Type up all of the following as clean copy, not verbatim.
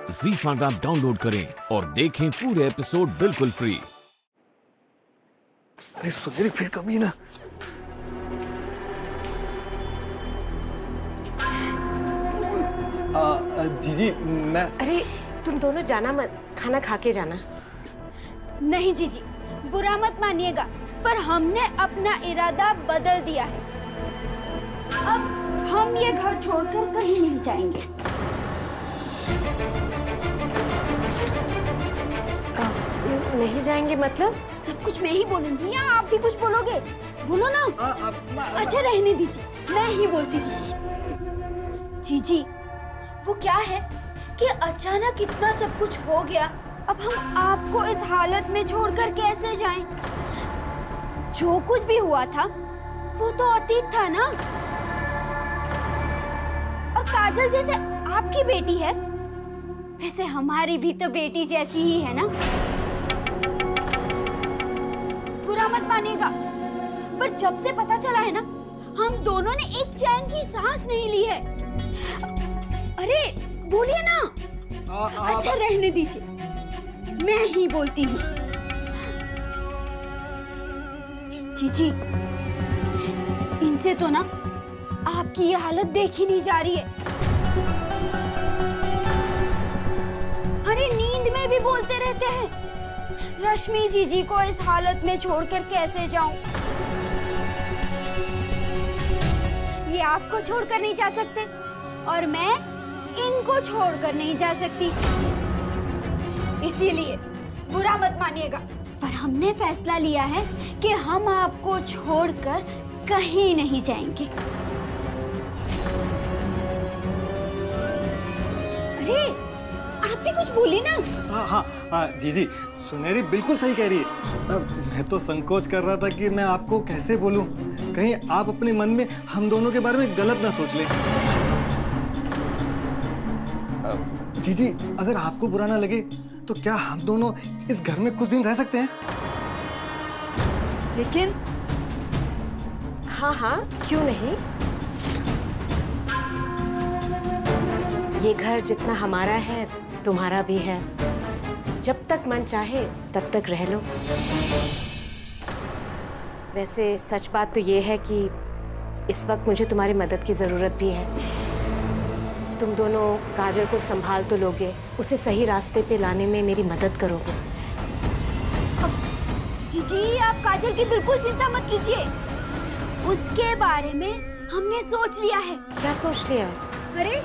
ZEE5 app download करें और देखें पूरे एपिसोड बिल्कुल फ्री। अरे सुधीर फिर कभी ना। जीजी मैं। अरे तुम दोनों जाना मत, खाना खा के जाना। नहीं जीजी, बुरा मत मानिएगा, पर हमने अपना इरादा बदल दिया है। अब हम ये घर छोड़कर कहीं नहीं जाएंगे। नहीं जाएंगे मतलब? सब कुछ मैं ही बोलूंगी या आप भी कुछ बोलोगे? बोलो ना। अच्छा रहने दीजिए, मैं ही बोलती हूँ। जीजी, वो क्या है कि अचानक इतना सब कुछ हो गया, अब हम आपको इस हालत में छोड़कर कैसे जाएं? जो कुछ भी हुआ था वो तो अतीत था ना। और काजल जैसे आपकी बेटी है, वैसे हमारी भी तो बेटी जैसी ही है ना। बुरा मत मानिएगा, पर जब से पता चला है ना, हम दोनों ने एक चैन की सांस नहीं ली है। अरे बोलिए ना। अच्छा रहने दीजिए, मैं ही बोलती हूँ। जीजी, इनसे तो ना आपकी ये हालत देखी नहीं जा रही है। अरे नींद में भी बोलते रहते हैं, रश्मि जीजी को इस हालत में छोड़कर कैसे जाऊं? ये आपको छोड़कर नहीं जा सकते और मैं इनको छोड़कर नहीं जा सकती। इसीलिए बुरा मत मानिएगा, पर हमने फैसला लिया है कि हम आपको छोड़कर कहीं नहीं जाएंगे। अरे आप भी कुछ बोली ना। हाँ जीजी, सुनहरी बिल्कुल सही कह रही है। मैं तो संकोच कर रहा था कि मैं आपको कैसे बोलूं, कहीं आप अपने मन में हम दोनों के बारे में गलत ना सोच लें। जीजी, अगर आपको बुरा ना लगे तो क्या हम दोनों इस घर में कुछ दिन रह सकते हैं? लेकिन हाँ, क्यों नहीं। ये घर जितना हमारा है, तुम्हारा भी है। जब तक मन चाहे तब तक रह लो। वैसे सच बात तो ये है कि इस वक्त मुझे तुम्हारी मदद की जरूरत भी है। तुम दोनों काजल को संभाल तो लोगे, उसे सही रास्ते पे लाने में मेरी मदद करोगे। जीजी, आप काजल की बिल्कुल चिंता मत कीजिए, उसके बारे में हमने सोच लिया है। क्या सोच लिया? अरे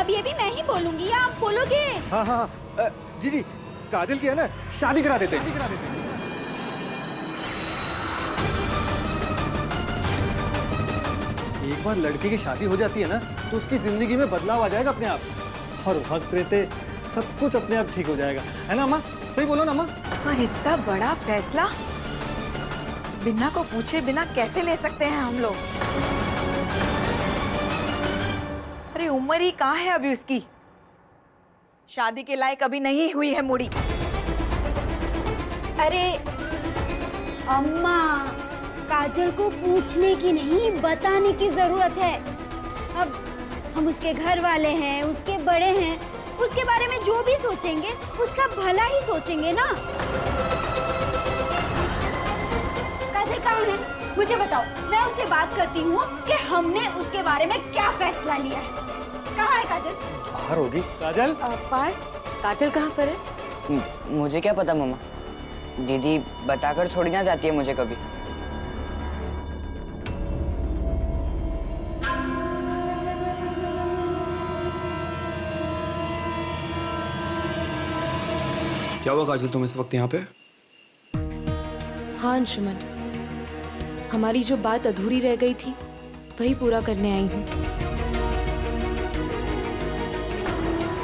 अब ये भी मैं ही बोलूंगी या आप बोलोगे? हाँ, जीजी, काजल की है ना शादी करा देते। एक बार लड़के की शादी हो जाती है ना, तो उसकी जिंदगी में बदलाव आ जाएगा अपने आप, और वक्त रहते सब कुछ अपने आप ठीक हो जाएगा, है ना अम्मा? सही बोलो ना अम्मा? पर इतना बड़ा फैसला बिना को पूछे बिना कैसे ले सकते हैं हम लोग? अरे उम्र ही कहाँ है अभी उसकी, शादी के लायक अभी नहीं हुई है मुड़ी। अरे अम्मा, काजल को पूछने की नहीं बताने की जरूरत है। अब हम उसके घर वाले हैं, उसके बड़े हैं, उसके बारे में जो भी सोचेंगे उसका भला ही सोचेंगे ना। काजल कहाँ है? मुझे बताओ, मैं उससे बात करती हूँ कि हमने उसके बारे में क्या फैसला लिया है। कहाँ है काजल? बाहर होगी। काजल? पार, काजल कहाँ पर है? मुझे क्या पता मम्मा, दीदी बताकर थोड़ी ना जाती है मुझे कभी। क्या हुआ काजल, तुम इस वक्त यहाँ पे? हाँ अंशुमन, हमारी जो बात अधूरी रह गई थी वही पूरा करने आई हूँ।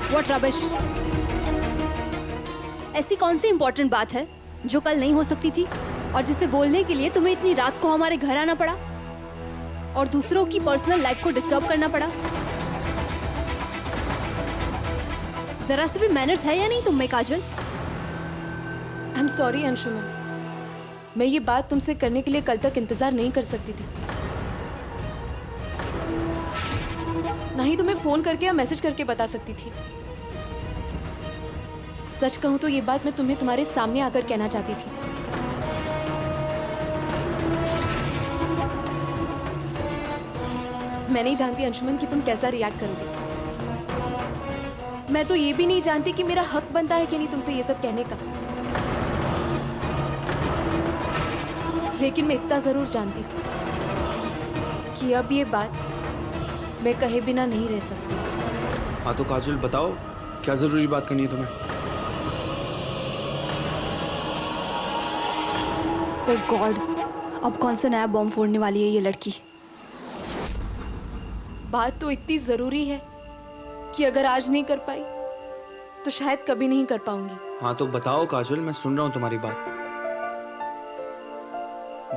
What rubbish! ऐसी कौन सी इम्पोर्टेंट बात है जो कल नहीं हो सकती थी और जिसे बोलने के लिए तुम्हें इतनी रात को हमारे घर आना पड़ा और दूसरों की पर्सनल लाइफ को डिस्टर्ब करना पड़ा? जरा से भी मैनर्स है या नहीं तुम में काजल? आई एम सॉरी अंशुमन, मैं ये बात तुमसे करने के लिए कल तक इंतजार नहीं कर सकती थी। ना ही तुम्हें फोन करके या मैसेज करके बता सकती थी। सच कहूँ तो ये बात मैं तुम्हें तुम्हारे सामने आकर कहना चाहती थी। मैं नहीं जानती अंशुमन कि तुम कैसा रिएक्ट करोगे। मैं तो ये भी नहीं जानती कि मेरा हक बनता है कि नहीं तुमसे ये सब कहने का, लेकिन मैं इतना जरूर जानती हूँ कि अब ये बात मैं कहे बिना नहीं रह सकती। हाँ तो काजल बताओ, क्या जरूरी बात करनी है तुम्हें? ओह गॉड, अब कौन सा नया बॉम्ब फोड़ने वाली है ये लड़की। बात तो इतनी जरूरी है कि अगर आज नहीं कर पाई तो शायद कभी नहीं कर पाऊंगी। हाँ तो बताओ काजल, मैं सुन रहा हूँ तुम्हारी बात।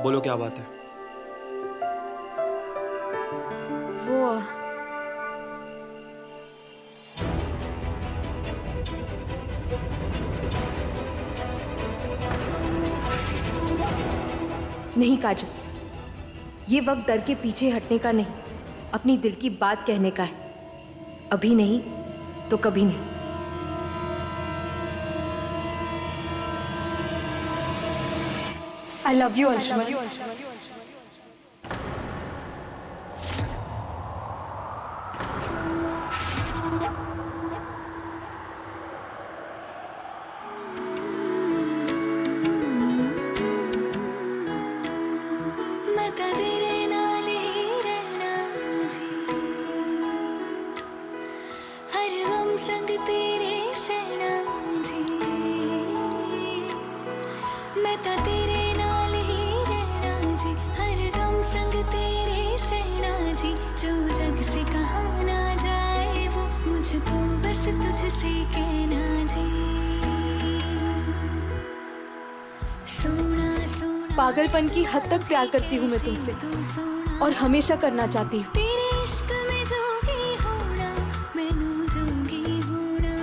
बोलो क्या बात है? वो नहीं काजल, ये वक्त डर के पीछे हटने का नहीं, अपनी दिल की बात कहने का है। अभी नहीं तो कभी नहीं। I love you Anshuman. तुझसे कहना जी, सोना सोना पागलपन की हद तक प्यार करती हूँ मैं तुमसे और हमेशा करना चाहती हूँ। तेरे इश्क में जोगी होना, मैनू जोगी होना,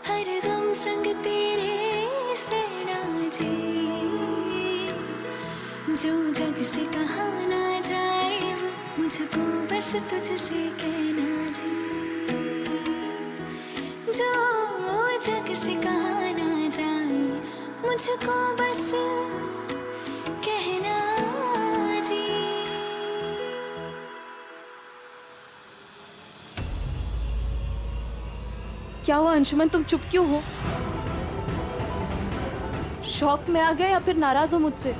हर गम संग तेरे सहना जी, जो जग से कहा ना जाए वो मुझको बस तुझसे कहना जी, जो जग से कहा ना जाए मुझको बस कहना जी। क्या हुआ अंशुमन, तुम चुप क्यों हो? शौक में आ गए या फिर नाराज हो मुझसे?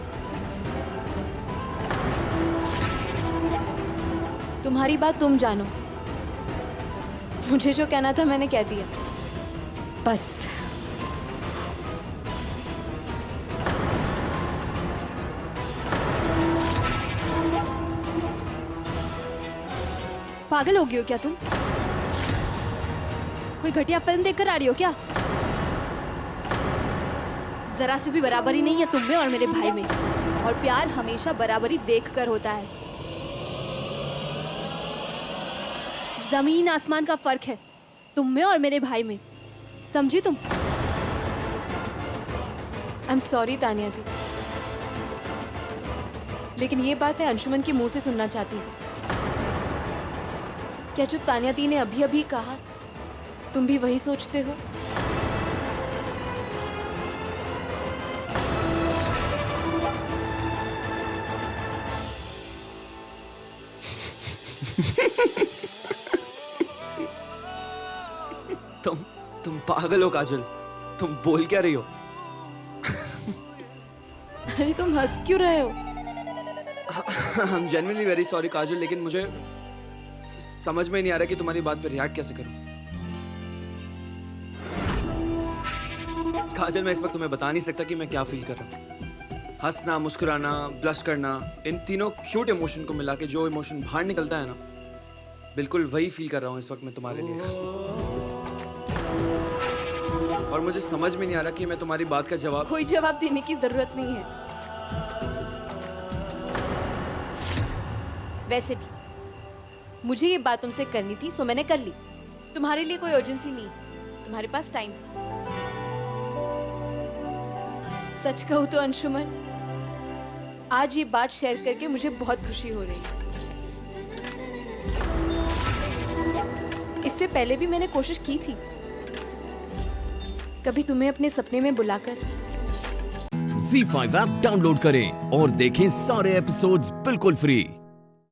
तुम्हारी बात तुम जानो, मुझे जो कहना था मैंने कह दिया, बस। पागल हो गई हो क्या तुम? कोई घटिया फिल्म देखकर आ रही हो क्या? जरा सी भी बराबरी नहीं है तुम में और मेरे भाई में, और प्यार हमेशा बराबरी देखकर होता है। जमीन आसमान का फर्क है तुम में और मेरे भाई में, समझी तुम? आई एम सॉरी तानिया दी, लेकिन ये बात मैं अंशुमन के मुंह से सुनना चाहती हूँ। क्या जो तानिया दी ने अभी अभी कहा तुम भी वही सोचते हो? तुम पागल हो काजल, तुम बोल क्या रही हो? अरे तुम हंस क्यों रहे हो? I am genuinely very sorry Kajal, लेकिन मुझे समझ में नहीं आ रहा कि तुम्हारी बात पे रिएक्ट कैसे करूं। काजल, मैं इस वक्त तुम्हें बता नहीं सकता कि मैं क्या फील कर रहा हूँ। हंसना, मुस्कुराना, ब्लश करना, इन तीनों क्यूट इमोशन को मिला के जो इमोशन बाहर निकलता है ना, बिल्कुल वही फील कर रहा हूँ इस वक्त मैं तुम्हारे लिए। और मुझे समझ में नहीं आ रहा कि मैं तुम्हारी बात का जवाब। कोई जवाब देने की जरूरत नहीं है। वैसे भी मुझे ये बात तुमसे करनी थी, सो मैंने कर ली। तुम्हारे लिए कोई अर्जेंसी नहीं, तुम्हारे पास टाइम है। सच कहूं तो अंशुमन, आज ये बात शेयर करके मुझे बहुत खुशी हो रही है। इससे पहले भी मैंने कोशिश की थी, कभी तुम्हें अपने सपने में बुलाकर। Z5 ऐप डाउनलोड करें और देखें सारे एपिसोड्स बिल्कुल फ्री।